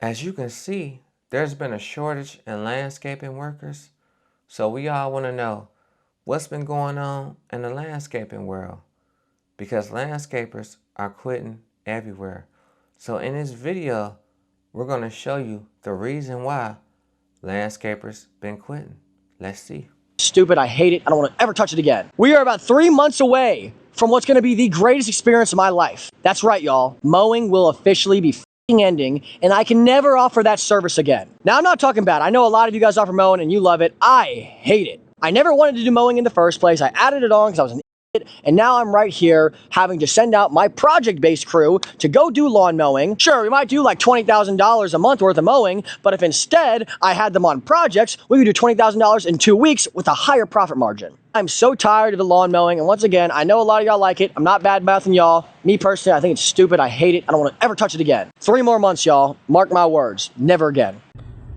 As you can see, there's been a shortage in landscaping workers, so we all want to know what's been going on in the landscaping world because landscapers are quitting everywhere. So in this video, we're going to show you the reason why landscapers been quitting. Let's see. Stupid, I hate it, I don't want to ever touch it again. We are about 3 months away from what's going to be the greatest experience of my life. That's right, y'all. Mowing will officially be ending, and I can never offer that service again. Now, I'm not talking bad. I know a lot of you guys offer mowing and you love it. I hate it. I never wanted to do mowing in the first place. I added it on because I was an idiot, and now I'm right here having to send out my project-based crew to go do lawn mowing. Sure, we might do like $20,000 a month worth of mowing, but if instead I had them on projects, we could do $20,000 in 2 weeks with a higher profit margin. I'm so tired of the lawn mowing, and once again, I know a lot of y'all like it. I'm not bad-mouthing y'all. Me personally, I think it's stupid. I hate it. I don't want to ever touch it again. 3 more months, y'all. Mark my words. Never again.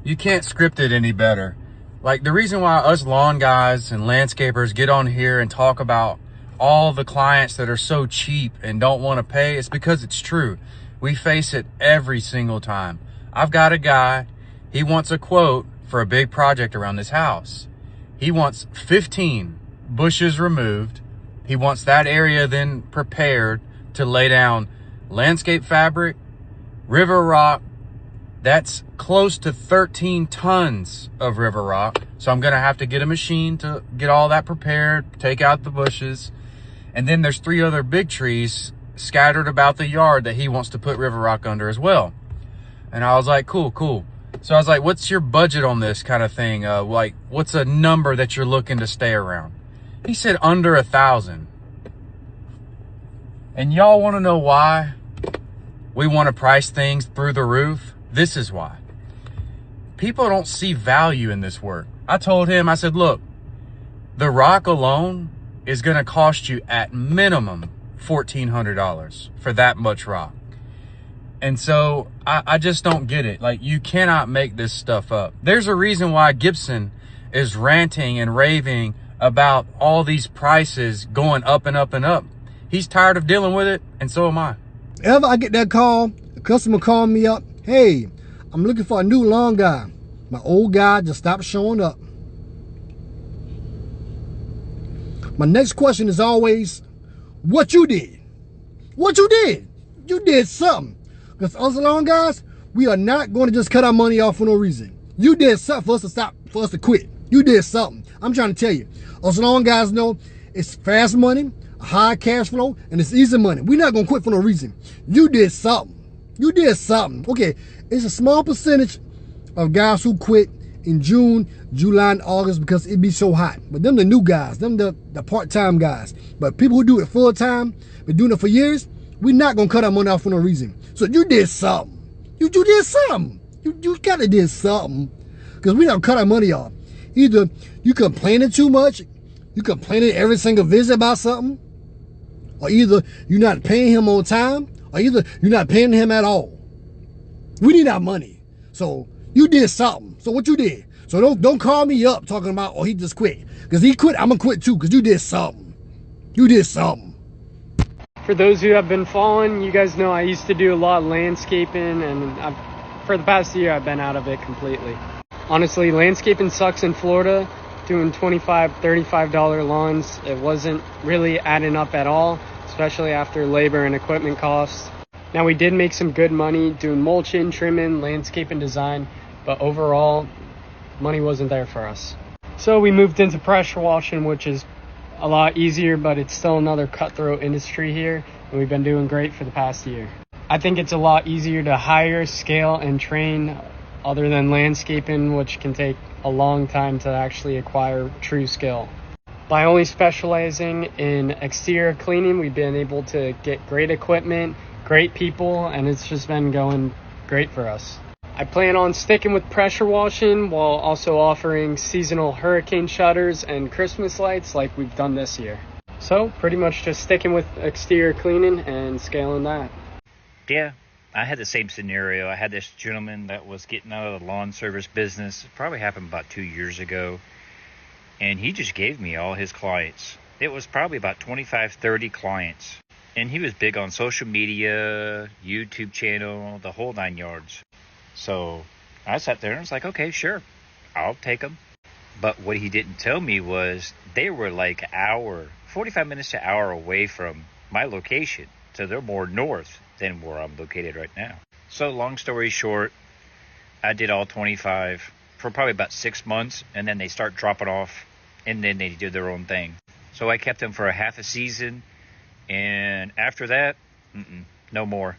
You can't script it any better. Like, the reason why us lawn guys and landscapers get on here and talk about all the clients that are so cheap and don't want to pay is because it's true. We face it every single time. I've got a guy, he wants a quote for a big project around this house. He wants 15 bushes removed. He wants that area then prepared to lay down landscape fabric, river rock. That's close to 13 tons of river rock. So I'm going to have to get a machine to get all that prepared, take out the bushes. And then there's 3 other big trees scattered about the yard that he wants to put river rock under as well. And I was like, cool. So I was like, what's your budget on this kind of thing? Like, what's a number that you're looking to stay around? He said under 1,000. And y'all want to know why we want to price things through the roof? This is why. People don't see value in this work. I told him, I said, look, the rock alone is going to cost you at minimum $1,400 for that much rock. And so I just don't get it. Like, you cannot make this stuff up. There's a reason why Gibson is ranting and raving about all these prices going up and up and up. He's tired of dealing with it, and so am I. Ever I get that call, a customer call me up, hey, I'm looking for a new lawn guy. My old guy just stopped showing up. My next question is always, what you did? What you did? You did something. Because us lawn guys, we are not going to just cut our money off for no reason. You did something for us to quit. You did something. I'm trying to tell you. Us lawn guys know it's fast money, high cash flow, and it's easy money. We're not going to quit for no reason. You did something. You did something. Okay, it's a small percentage of guys who quit in June, July, and August because it be so hot. But them the new guys, them the part-time guys. But people who do it full-time, been doing it for years, we're not going to cut our money off for no reason. So you did something. You did something. You got to did something. Because we don't cut our money off. Either you complaining too much, you complaining every single visit about something, or either you're not paying him on time, or either you're not paying him at all. We need our money. So you did something. So what you did? So don't call me up talking about, oh, he just quit. Because he quit, I'm going to quit too, because you did something. You did something. For those who have been following, you guys know I used to do a lot of landscaping, and for the past year I've been out of it completely. Honestly, landscaping sucks in Florida. Doing $25, $35 lawns, it wasn't really adding up at all, especially after labor and equipment costs. Now, we did make some good money doing mulching, trimming, landscaping design, but overall, money wasn't there for us. So we moved into pressure washing, which is a lot easier, but it's still another cutthroat industry here, and we've been doing great for the past year. I think it's a lot easier to hire, scale, and train other than landscaping, which can take a long time to actually acquire true skill. By only specializing in exterior cleaning, we've been able to get great equipment, great people, and it's just been going great for us. I plan on sticking with pressure washing while also offering seasonal hurricane shutters and Christmas lights like we've done this year. So pretty much just sticking with exterior cleaning and scaling that. Yeah, I had the same scenario. I had this gentleman that was getting out of the lawn service business. It probably happened about 2 years ago. And he just gave me all his clients. It was probably about 25, 30 clients. And he was big on social media, YouTube channel, the whole 9 yards. So I sat there and was like, okay, sure, I'll take them. But what he didn't tell me was they were like an hour, 45 minutes to an hour away from my location. So they're more north than where I'm located right now. So long story short, I did all 25 for probably about 6 months, and then they start dropping off, and then they do their own thing. So I kept them for a half a season, and after that, no more.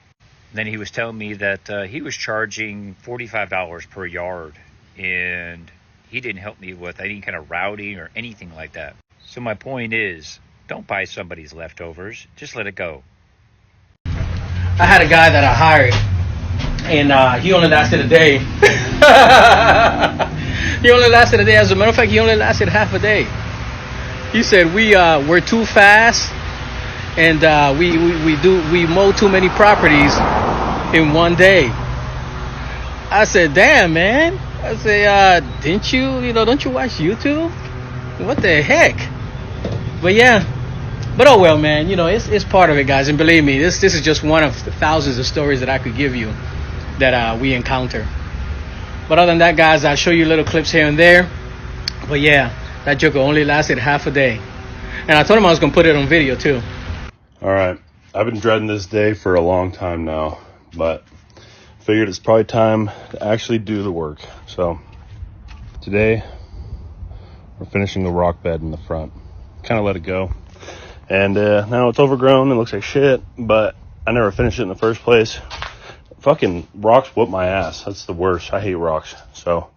Then he was telling me that he was charging $45 per yard, and he didn't help me with any kind of routing or anything like that. So my point is, don't buy somebody's leftovers. Just let it go. I had a guy that I hired, and he only lasted a day. He only lasted a day. As a matter of fact, he only lasted half a day. He said we're too fast, and we mow too many properties in one day. I said, damn, man. I said, don't you watch YouTube? What the heck? But yeah. But oh well, man, it's part of it, guys. And believe me, this is just one of the thousands of stories that I could give you that we encounter. But other than that, guys, I'll show you little clips here and there. But yeah, that joker only lasted half a day. And I told him I was going to put it on video too. All right. I've been dreading this day for a long time now, but figured it's probably time to actually do the work. So today we're finishing the rock bed in the front. Kind of let it go. And now it's overgrown and looks like shit, but I never finished it in the first place. Fucking rocks whoop my ass. That's the worst. I hate rocks. So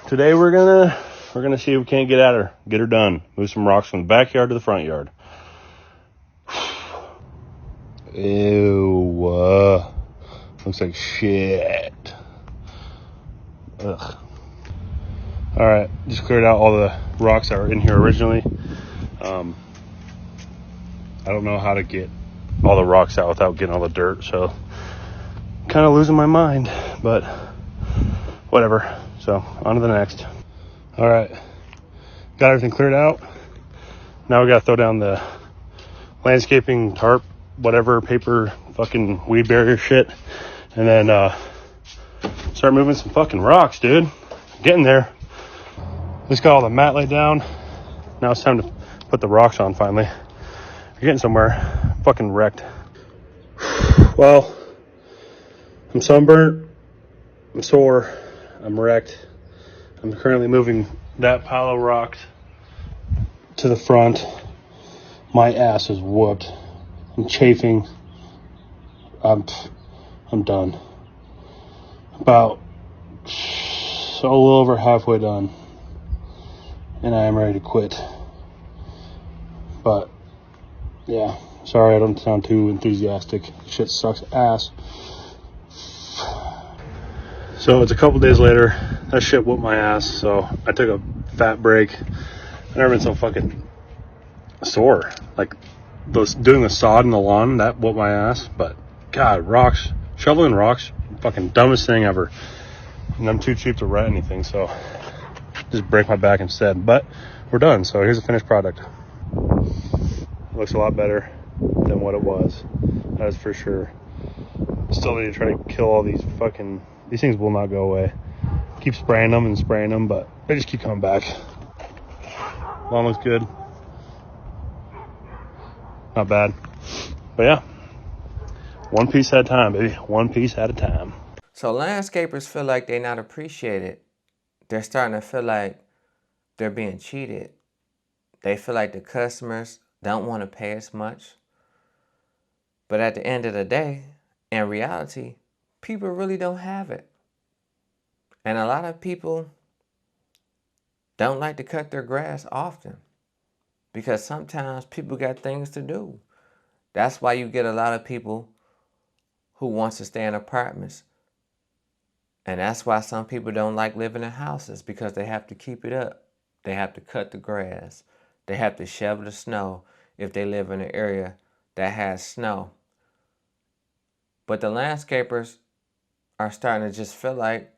today we're gonna see if we can't get her done. Move some rocks from the backyard to the front yard. Ew. Looks like shit. Ugh. Alright, just cleared out all the rocks that were in here originally. I don't know how to get all the rocks out without getting all the dirt, so kind of losing my mind, but whatever. So on to the next. Alright, got everything cleared out. Now we gotta throw down the landscaping tarp, whatever, paper, fucking weed barrier shit, and then start moving some fucking rocks, dude. Getting there. Just got all the mat laid down. Now it's time to put the rocks on finally. We're getting somewhere. Fucking wrecked. Well, I'm sunburnt. I'm sore. I'm wrecked. I'm currently moving that pile of rocks to the front. My ass is whooped. I'm chafing. I'm done. About a little over halfway done. And I am ready to quit. But yeah, sorry I don't sound too enthusiastic. Shit sucks ass. So it's a couple days later. That shit whooped my ass, so I took a fat break. I've never been so fucking sore. Like doing the sod in the lawn, that whooped my ass. But God, rocks, shoveling rocks, fucking dumbest thing ever. And I'm too cheap to rent anything, so just break my back instead. But we're done, so here's the finished product. It looks a lot better than what it was, that is for sure. Still need to try to kill all these things will not go away. Keep spraying them, but they just keep coming back. Lawn looks good. Not bad. But yeah, one piece at a time, baby. One piece at a time. So landscapers feel like they're not appreciated. They're starting to feel like they're being cheated. They feel like the customers don't want to pay as much. But at the end of the day, in reality, people really don't have it. And a lot of people don't like to cut their grass often because sometimes people got things to do. That's why you get a lot of people who wants to stay in apartments. And that's why some people don't like living in houses, because they have to keep it up. They have to cut the grass. They have to shovel the snow if they live in an area that has snow. But the landscapers are starting to just feel like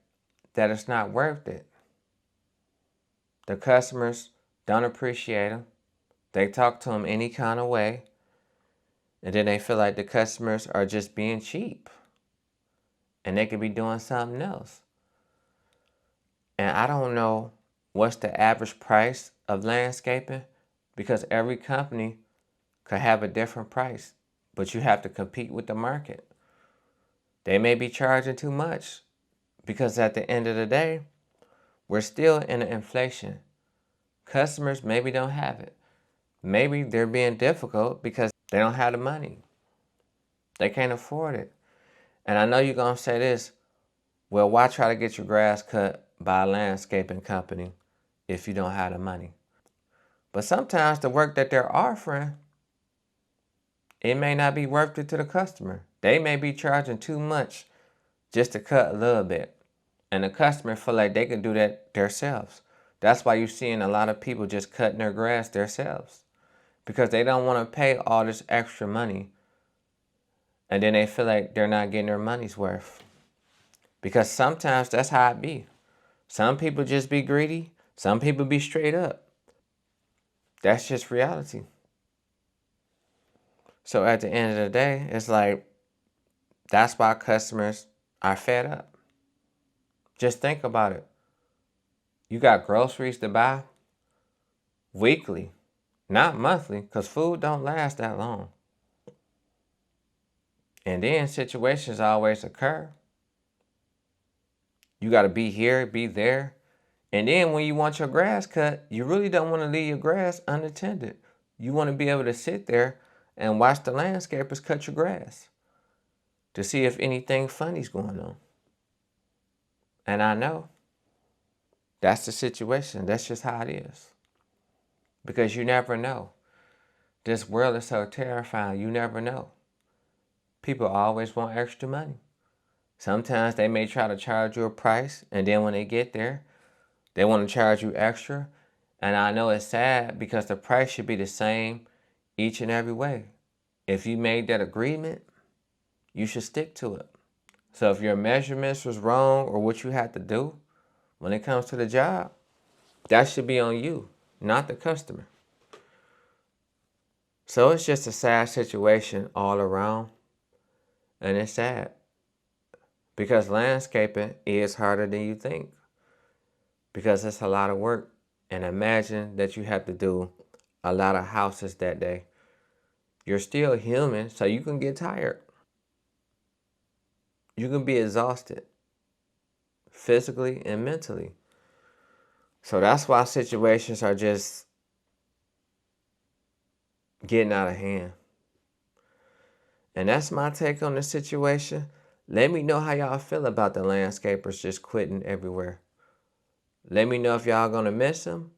that it's not worth it. The customers don't appreciate them. They talk to them any kind of way. And then they feel like the customers are just being cheap. and they could be doing something else. And I don't know what's the average price of landscaping, because every company could have a different price, but you have to compete with the market. They may be charging too much, because at the end of the day, we're still in an inflation. Customers maybe don't have it. Maybe they're being difficult because they don't have the money. They can't afford it. And I know you're going to say this, well, why try to get your grass cut by a landscaping company if you don't have the money? But sometimes the work that they're offering, it may not be worth it to the customer. They may be charging too much just to cut a little bit. And the customer feel like they can do that themselves. That's why you're seeing a lot of people just cutting their grass themselves, because they don't want to pay all this extra money. And then they feel like they're not getting their money's worth. Because sometimes that's how it be. Some people just be greedy. Some people be straight up. That's just reality. So at the end of the day, it's like, that's why customers are fed up. Just think about it. You got groceries to buy weekly, not monthly, because food don't last that long. And then situations always occur. You got to be here, be there. And then when you want your grass cut, you really don't want to leave your grass unattended. You want to be able to sit there and watch the landscapers cut your grass to see if anything funny's going on. And I know that's the situation. That's just how it is. Because you never know. This world is so terrifying. You never know. People always want extra money. Sometimes they may try to charge you a price, and then when they get there, they want to charge you extra. And I know it's sad, because the price should be the same each and every way. If you made that agreement, you should stick to it. So if your measurements was wrong or what you had to do when it comes to the job, that should be on you, not the customer. So it's just a sad situation all around. And it's sad, because landscaping is harder than you think, because it's a lot of work. And imagine that you have to do a lot of houses that day. You're still human, so you can get tired. You can be exhausted physically and mentally. So that's why situations are just getting out of hand. And that's my take on the situation. Let me know how y'all feel about the landscapers just quitting everywhere. Let me know if y'all gonna miss them,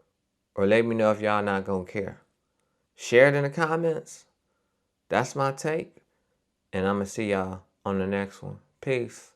or let me know if y'all not gonna care. Share it in the comments. That's my take. And I'm gonna see y'all on the next one. Peace.